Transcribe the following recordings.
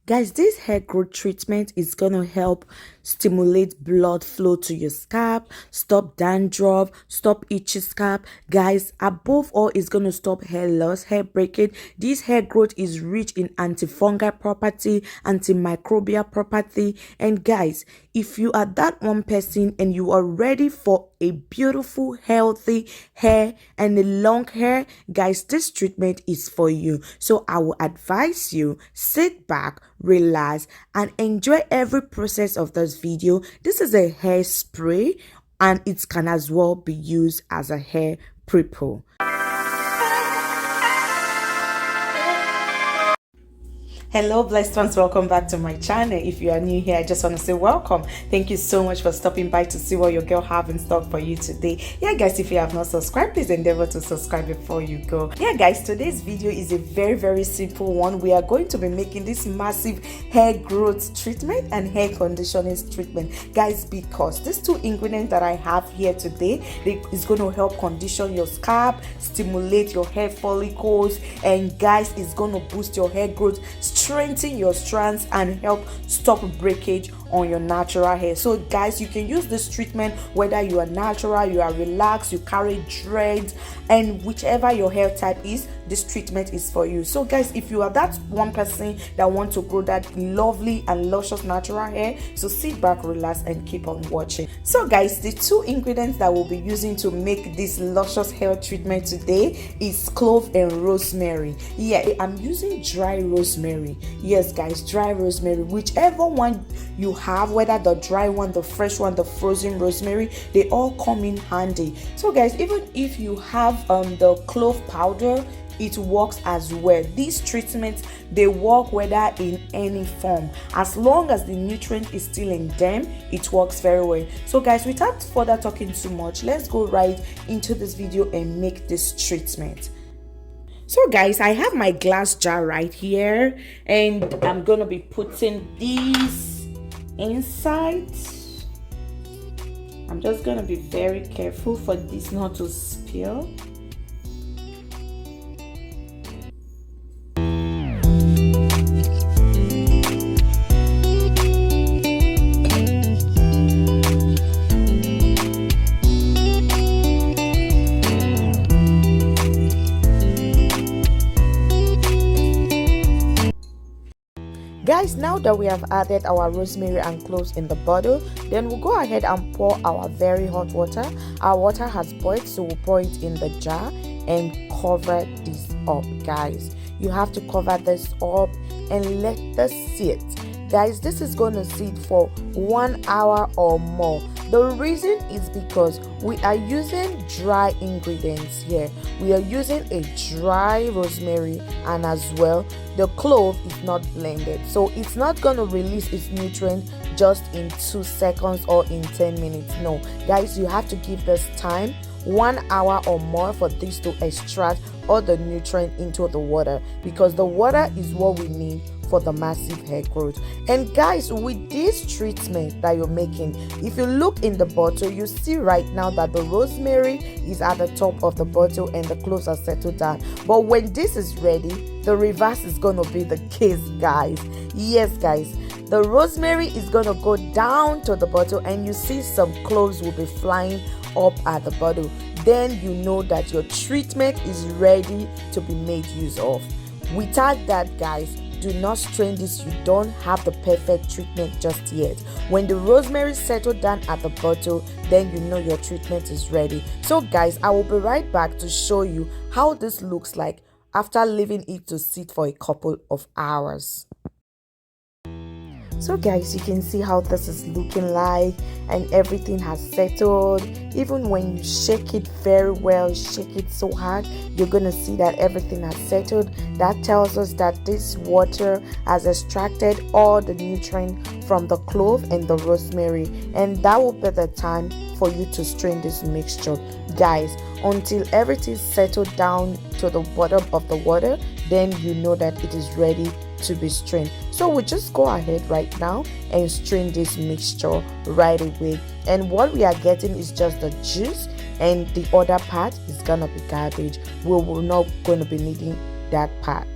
Guys, this hair growth treatment is going to help stimulate blood flow to your scalp, stop dandruff, stop itchy scalp. Guys, above all, it's going to stop hair loss, hair breakage. This hair growth is rich in antifungal property, antimicrobial property. And guys, if you are that one person and you are ready for a beautiful, healthy hair and a long hair, guys, this treatment is for you. So I will advise you, sit back, relax, and enjoy every process of this video. This is a hair spray and it can as well be used as a hair pre-poo. Hello blessed ones, welcome back to my channel. If you are new here, I just want to say welcome. Thank you so much for stopping by to see what your girl have in stock for you today. Yeah guys, if you have not subscribed, please endeavor to subscribe before you go. Yeah guys, today's video is a very simple one. We are going to be making this massive hair growth treatment and hair conditioning treatment, guys, because these two ingredients that I have here today, is going to help condition your scalp, stimulate your hair follicles, and guys, it's going to boost your hair growth, strengthen your strands, and help stop breakage on your natural hair. So guys, you can use this treatment whether you are natural, you are relaxed, you carry dreads, and whichever your hair type is, this treatment is for you. So guys, if you are that one person that want to grow that lovely and luscious natural hair, so sit back, relax, and keep on watching. So guys, the two ingredients that we'll be using to make this luscious hair treatment today is clove and rosemary. Yeah, I'm using dry rosemary. Yes guys, dry rosemary, whichever one you have, whether the dry one, the fresh one, the frozen rosemary, they all come in handy. So guys, even if you have the clove powder, it works as well. These treatments, they work whether in any form, as long as the nutrient is still in them, it works very well. So guys, without further talking too much, let's go right into this video and make this treatment. So guys, I have my glass jar right here, and I'm gonna be putting these inside. I'm just gonna be very careful for this not to spill. Guys, now that we have added our rosemary and cloves in the bottle, then we'll go ahead and pour our very hot water. Our water has boiled, so we'll pour it in the jar and cover this up. Guys, you have to cover this up and let this sit. Guys, this is going to sit for 1 hour or more. The reason is because we are using dry ingredients here. We are using a dry rosemary, and as well the clove is not blended, so it's not going to release its nutrient just in 2 seconds or in 10 minutes. No guys, you have to give this time 1 hour or more for this to extract all the nutrient into the water, because the water is what we need for the massive hair growth. And guys, with this treatment that you're making, if you look in the bottle, you see right now that the rosemary is at the top of the bottle and the cloves are settled down. But when this is ready, the reverse is going to be the case, guys. Yes guys, the rosemary is going to go down to the bottle and you see some cloves will be flying up at the bottle. Then you know that your treatment is ready to be made use of. Without that, guys, do not strain this. You don't have the perfect treatment just yet. When the rosemary settled down at the bottle, then you know your treatment is ready. So guys, I will be right back to show you how this looks like after leaving it to sit for a couple of hours. So guys, you can see how this is looking like, and everything has settled. Even when you shake it very well, shake it so hard, you're gonna see that everything has settled. That tells us that this water has extracted all the nutrient from the clove and the rosemary, and that will be the time for you to strain this mixture, guys, until everything settled down to the bottom of the water. Then you know that it is ready to be strained. So we just go ahead right now and strain this mixture right away, and what we are getting is just the juice, and the other part is gonna be garbage. We're not going to be needing that part.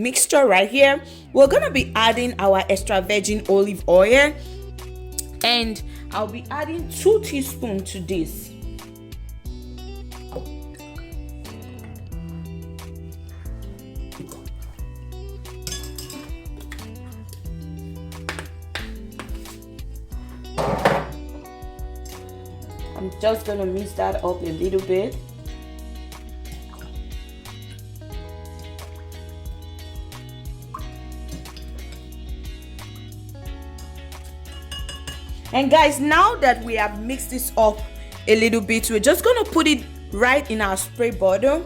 mixture right here, we're gonna be adding our extra virgin olive oil, and I'll be adding 2 teaspoons to this. I'm just gonna mix that up a little bit. And guys, now that we have mixed this up a little bit, we're just gonna put it right in our spray bottle.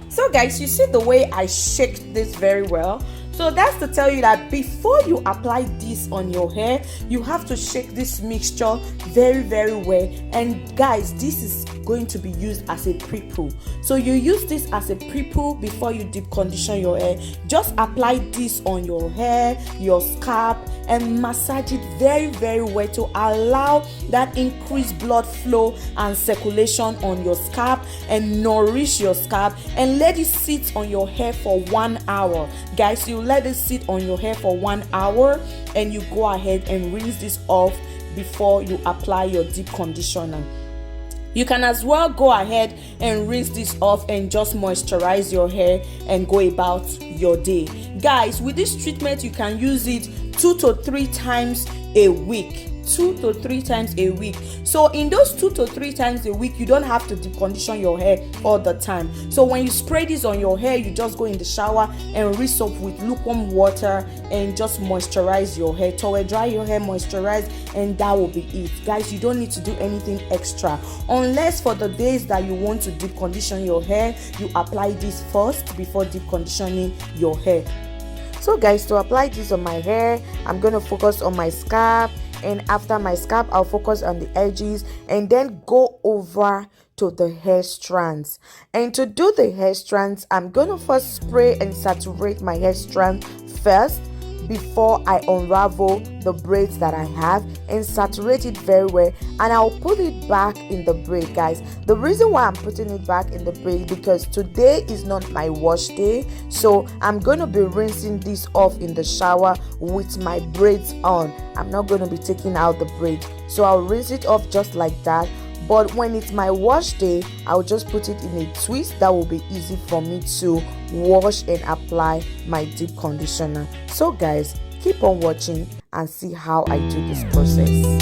So guys, you see the way I shake this very well. So that's to tell you that before you apply this on your hair, you have to shake this mixture very well. And guys, this is going to be used as a pre-poo. So you use this as a pre-poo before you deep condition your hair. Just apply this on your hair, your scalp, and massage it very well to allow that increased blood flow and circulation on your scalp, and nourish your scalp, and let it sit on your hair for 1 hour. Guys, you let it sit on your hair for 1 hour, and you go ahead and rinse this off before you apply your deep conditioner. You can as well go ahead and rinse this off and just moisturize your hair and go about your day. Guys, with this treatment, you can use it 2 to 3 times a week. 2 to 3 times a week. So in those 2 to 3 times a week, you don't have to deep condition your hair all the time. So when you spray this on your hair, you just go in the shower and rinse off with lukewarm water and just moisturize your hair. Towel dry your hair, moisturize, and that will be it. Guys, you don't need to do anything extra, unless for the days that you want to deep condition your hair, you apply this first before deep conditioning your hair. So guys, to apply this on my hair, I'm going to focus on my scalp, and after my scalp, I'll focus on the edges and then go over to the hair strands. And to do the hair strands, I'm going to first spray and saturate my hair strand first before I unravel the braids that I have, and saturate it very well, and I'll put it back in the braid. Guys, the reason why I'm putting it back in the braid, because today is not my wash day, so I'm going to be rinsing this off in the shower with my braids on. I'm not going to be taking out the braid, so I'll rinse it off just like that. But when it's my wash day, I'll just put it in a twist that will be easy for me to wash and apply my deep conditioner. So guys, keep on watching and see how I do this process.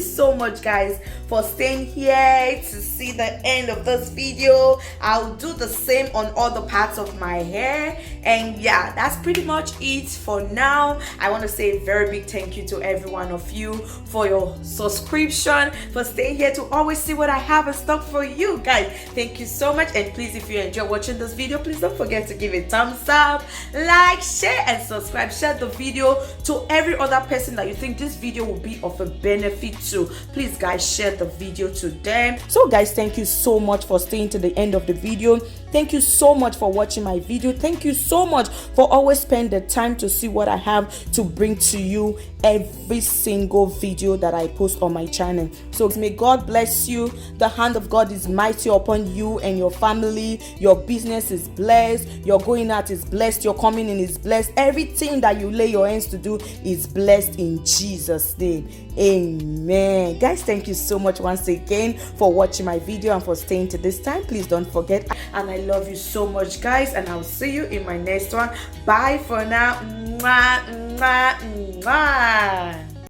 so much, guys, for staying here to see the end of this video. I'll do the same on other parts of my hair. And yeah, that's pretty much it for now. I want to say a very big thank you to every one of you for your subscription, for staying here to always see what I have in stock for you guys. Thank you so much. And please, if you enjoy watching this video, please don't forget to give it a thumbs up, like, share, and subscribe. Share the video to every other person that you think this video will be of a benefit to. Please, guys, share the video to them. So guys, thank you so much for staying to the end of the video. Thank you so much for watching my video. Thank you so much for always spending the time to see what I have to bring to you every single video that I post on my channel. So may God bless you. The hand of God is mighty upon you and your family. Your business is blessed. Your going out is blessed. Your coming in is blessed. Everything that you lay your hands to do is blessed in Jesus' name. Amen. Guys, thank you so much once again for watching my video and for staying to this time. Please don't forget, and I love you so much, guys, and I'll see you in my next one. Bye for now. Mwah, mwah, mwah.